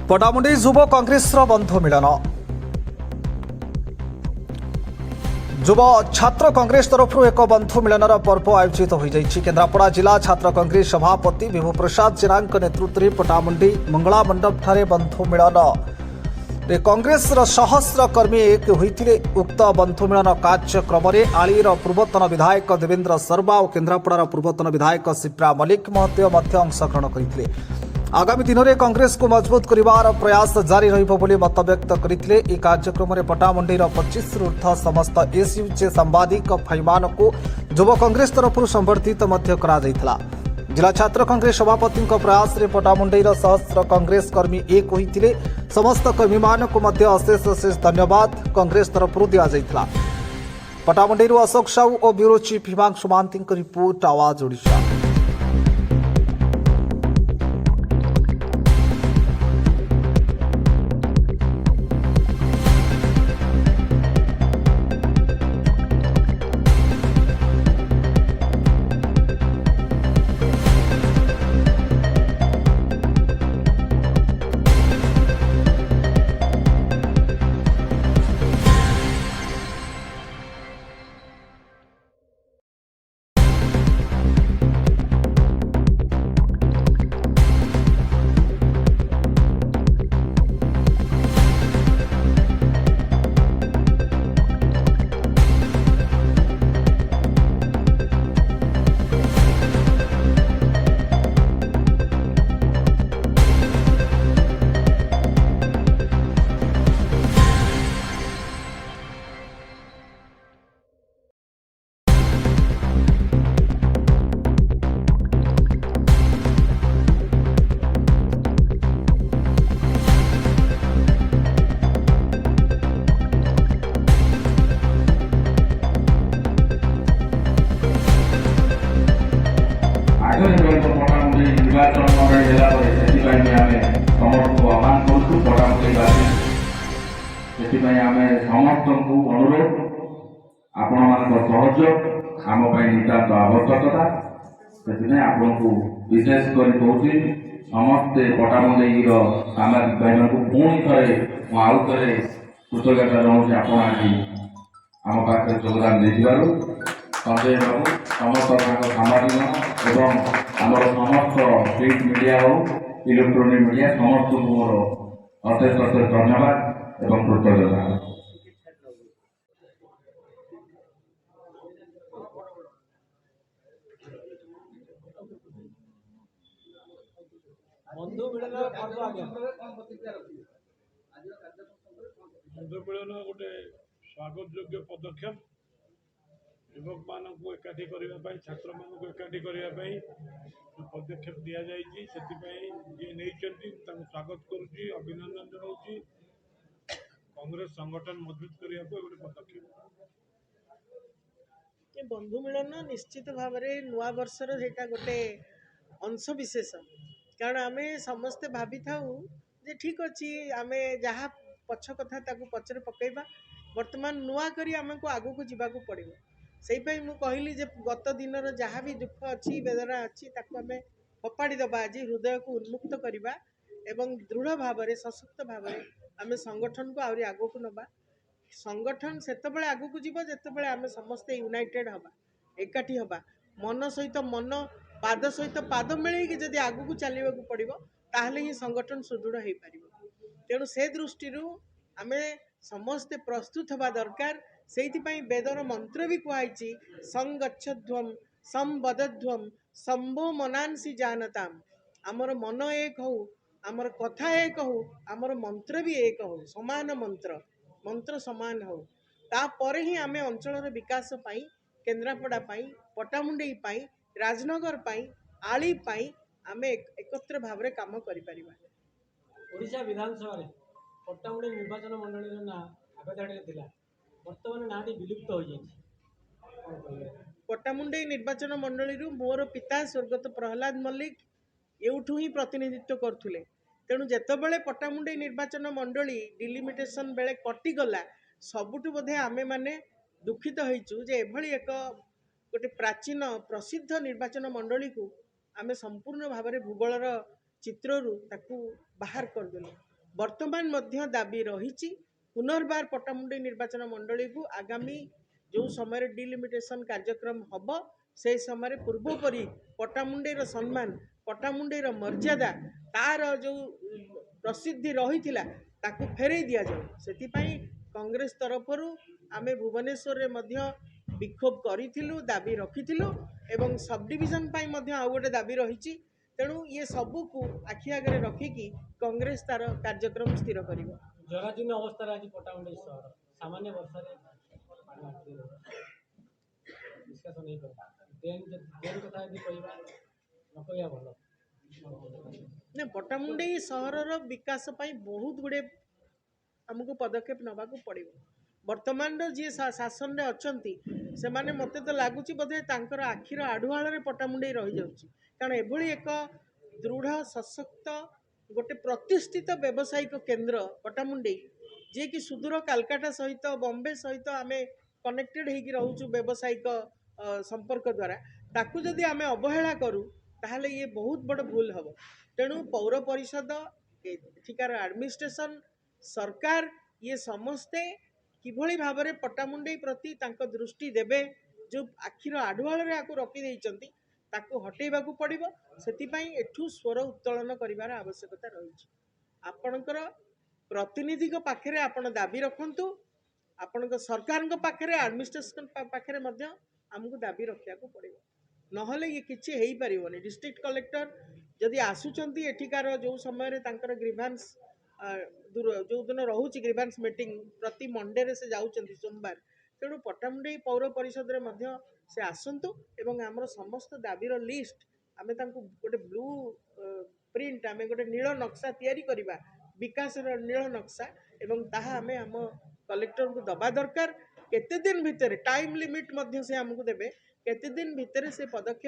पटामुंडी युव कांग्रेस बंधु मिलन। युव छात्र कांग्रेस तरफ एक बंधु मिलनर पर्व आयोजित हो केन्द्रापड़ा जिला छात्र कांग्रेस सभापति विभु प्रसाद जेना नेतृत्व में पटामुंडी मंगला मंडप ठारे बंधु मिलन कांग्रेस सहस्र कर्मी एक होते। उक्त बंधु मिलन कार्यक्रम में आलीर पूर्वतन विधायक देवेन्द्र शर्मा और केन्द्रापड़ार पूर्वतन विधायक शिप्रा मल्लिक महत्व अंशग्रहण करते। आगामी दिन में कांग्रेस को मजबूत करिवार प्रयास जारी रहिबो बोली मत व्यक्त करथिले। ए कार्यक्रम में पटामुंडीर 25 ऊर्ध समस्त एसयूजे सांबादिक भाईमान को युव कांग्रेस तरफ संबर्धित करा जायथिला। जिला छात्र कांग्रेस सभापति प्रयास में पटामुंडीर सहस्र कांग्रेस कर्मी एक होते। समस्त कर्मी को अशेष अशेष धन्यवाद कांग्रेस तरफ दिया जायथिला। पटामुंडी अशोक साहू और bureau chief Himanshu Mohanty report Awaaz Odisha. निर्वाचन मंडल समस्त आह्वान करूँ पटामुंडीवासी समस्त को अनुरोध आपण मान सहयोग आम नितांत आवश्यकता से आपन को विशेष कर कहूँ समस्ते पटामुंडीर सामाजिक भाई को पुणी थे आउ थे कृतज्ञता जनाऊँ आपण आम पाखे योगदान दे संजय बाबू समस्त सामाजिक एवं आमर समस्त प्रिंट मीडिया हो इलेक्ट्रोनिक मीडिया समस्त को मोर अशेष अशेष धन्यवाद एवं कृतज्ञता। बंधु मिलन गोटे स्वागत योग्य पदक्षेप युवक मान एकाठी करने छात्र मान एकाठी करने जो पदक्षेप दि जाए जी नहीं स्वागत करुच्ची अभिनंदन जनाऊँ। कांग्रेस संगठन मजबूत करने गोटे पदक्षेप बंधु मिलन निश्चित भाव में नुआ वर्षर सेटा गोटे अंश विशेष कारण आम समस्ते भावी था जे ठीक अच्छी आम जहाँ पछ कथा पचर पकईबा वर्तमान नुआ करी आमको आगू को जीवाक पड़ो से मु कहली जे गत दिन जहाँ भी दुख अच्छी वेदना अच्छी आम फपाड़ी दबा आज हृदय को उन्मुक्त करवा एवं दृढ़ भाव में सशक्त भाव में आम संगठन को आहरी आगू को नबा। संगठन सेतबेले आगू को जीव जेतेबेले आम समस्ते यूनाइटेड हवा एकाठी हवा मन सहित मन पाद सहित पाद मिलैकि जदि आगू को चलने को पड़ो ताहले ही संगठन सुदृढ़ हो पार। तेणु से दृष्टि आम समस्ते प्रस्तुत हवा दरकार। से वेदर मंत्र भी कहुई संगच्छध्वम संबदध्वम शंभो मनांसी जानताम। आमर मन एक हो आमर कथा एक हो आमर मंत्र भी एक हो समान मंत्र मंत्र समान हो तापर ही आम अंचल विकास पाई केन्द्रापड़ा पाई पटामुंडई पाई राजनगर पाई आली पाई आम एकत्र भाव में काम करें। ओडिशा विधानसभा पट्टामुंडी निर्वाचन मंडल ना आगधाड़ी बर्तमान नाटी विलुप्त हो जाए। पट्टामुंडई निर्वाचन मंडल मोर पिता स्वर्गत प्रहलाद मल्लिक एवठू ही प्रतिनिधित्व करथुले। तेणु जेतबेले पट्टामुंडई निर्वाचन मंडली डिलिमिटेशन बेले कटिगला सबुठु बोधे आमे माने दुखित होइचु जे एभली एक गोटे प्राचीन प्रसिद्ध निर्वाचन मंडली को आमे संपूर्ण भाव में भूगोलर चित्रु ताकू बाहर करदेलु। ବର୍ତ୍ତମାନ ମଧ୍ୟ ଦାବି ରହିଛି ପୁନର୍ବାର ପଟ୍ଟାମୁଣ୍ଡାଇ ନିର୍ବାଚନ ମଣ୍ଡଳୀକୁ ଆଗାମୀ ଯେଉଁ ସମୟରେ ଡିଲିମିଟେସନ କାର୍ଯ୍ୟକ୍ରମ ହେବ ସେହି ସମୟରେ ପୂର୍ବପରି ପଟ୍ଟାମୁଣ୍ଡାଇର ସମ୍ମାନ ପଟ୍ଟାମୁଣ୍ଡାଇର ମର୍ଯ୍ୟାଦା ତାର ଯେଉଁ ପ୍ରସିଦ୍ଧି ରହିଥିଲା ତାକୁ ଫେରେଇ ଦିଆଯାଉ ସେଥିପାଇଁ କଂଗ୍ରେସ ତରଫରୁ ଆମେ ଭୁବନେଶ୍ୱରରେ ମଧ୍ୟ ବିକ୍ଷୋଭ କରିଥିଲୁ ଦାବି ରଖିଥିଲୁ ଏବଂ ସବ୍ ଡିଭିଜନ ପାଇଁ ମଧ୍ୟ ଆଉ ଗୋଟେ ଦାବି ରହିଛି ତେଣୁ ଇଏ ସବୁକୁ ଆଖି ଆଗରେ ରଖିକି କଂଗ୍ରେସ ତାର କାର୍ଯ୍ୟକ୍ରମ ସ୍ଥିର କରିବ। ଜରାଜୀର୍ଣ୍ଣ ଅବସ୍ଥାରେ ଆଜି ପଟ୍ଟାମୁଣ୍ଡାଇ ସହର ସାମାନ୍ୟ ବର୍ଷାରେ ପାଣି ଆଟକି ରହିବ ନିଷ୍କାସନ ହେଇପାରିବ ଡ୍ରେନ୍ କଥା ଯଦି କହିବା ନ କହିବା ଭଲ ନା ପଟ୍ଟାମୁଣ୍ଡାଇ ସହରର ବିକାଶ ପାଇଁ ବହୁତ ଗୁଡ଼ିଏ ଆମକୁ ପଦକ୍ଷେପ ନେବାକୁ ପଡ଼ିବ। ବର୍ତ୍ତମାନର ଯିଏ ଶାସନରେ ଅଛନ୍ତି ସେମାନେ ମୋତେ ତ ଲାଗୁଛି ବୋଧେ ତାଙ୍କର ଆଖିର ଆଢୁଆଳରେ ପଟ୍ଟାମୁଣ୍ଡାଇ ରହିଯାଉଛି କାରଣ ଏଭଳି ଏକ ଦୃଢ଼ ସଶକ୍ତ ଗୋଟେ ପ୍ରତିଷ୍ଠିତ ବ୍ୟବସାୟିକ କେନ୍ଦ୍ର ପଟ୍ଟାମୁଣ୍ଡାଇ ଯିଏକି ସୁଦୂର କାଲକାଟା ସହିତ ବମ୍ବେ ସହିତ ଆମେ କନେକ୍ଟେଡ୍ ହେଇକି ରହୁଛୁ ବ୍ୟବସାୟିକ ସମ୍ପର୍କ ଦ୍ୱାରା ତାକୁ ଯଦି ଆମେ ଅବହେଳା କରୁ ତାହେଲେ ଇଏ ବହୁତ ବଡ଼ ଭୁଲ ହେବ। ତେଣୁ ପୌର ପରିଷଦ ଏଠିକାର ଆଡମିନିଷ୍ଟ୍ରେସନ ସରକାର ଇଏ ସମସ୍ତେ କିଭଳି ଭାବରେ ପଟ୍ଟାମୁଣ୍ଡାଇ ପ୍ରତି ତାଙ୍କ ଦୃଷ୍ଟି ଦେବେ ଯେଉଁ ଆଖିର ଆଢୁଆଳରେ ଆକୁ ରଖିଦେଇଛନ୍ତି ତାକୁ ହଟେଇବାକୁ ପଡ଼ିବ ସେଥିପାଇଁ ଏଠୁ ସ୍ୱର ଉତ୍ତୋଳନ କରିବାର ଆବଶ୍ୟକତା ରହିଛି। ଆପଣଙ୍କର ପ୍ରତିନିଧିଙ୍କ ପାଖରେ ଆପଣ ଦାବି ରଖନ୍ତୁ ଆପଣଙ୍କ ସରକାରଙ୍କ ପାଖରେ ଆଡମିନିଷ୍ଟ୍ରେସନ ପାଖରେ ମଧ୍ୟ ଆମକୁ ଦାବି ରଖିବାକୁ ପଡ଼ିବ ନହେଲେ ଇଏ କିଛି ହେଇପାରିବନି। ଡିଷ୍ଟ୍ରିକ୍ଟ କଲେକ୍ଟର ଯଦି ଆସୁଛନ୍ତି ଏଠିକାର ଯେଉଁ ସମୟରେ ତାଙ୍କର ଗ୍ରିଭାନ୍ସ ଯେଉଁଦିନ ରହୁଛି ଗ୍ରିଭାନ୍ସ ମିଟିଂ ପ୍ରତି ମଣ୍ଡେରେ ସେ ଯାଉଛନ୍ତି ସୋମବାର ତେଣୁ ପଟ୍ଟାମୁଣ୍ଡାଇ ପୌର ପରିଷଦରେ ମଧ୍ୟ ସେ ଆସନ୍ତୁ ଏବଂ ଆମର ସମସ୍ତ ଦାବିର ଲିଷ୍ଟ ଆମେ ତାଙ୍କୁ ଗୋଟେ ବ୍ଲୁ ପ୍ରିଣ୍ଟ ଆମେ ଗୋଟେ ନୀଳ ନକ୍ସା ତିଆରି କରିବା ବିକାଶର ନୀଳ ନକ୍ସା ଏବଂ ତାହା ଆମେ ଆମ କଲେକ୍ଟରଙ୍କୁ ଦେବା ଦରକାର। କେତେ ଦିନ ଭିତରେ ଟାଇମ୍ ଲିମିଟ୍ ମଧ୍ୟ ସେ ଆମକୁ ଦେବେ କେତେ ଦିନ ଭିତରେ ସେ ପଦକ୍ଷେପ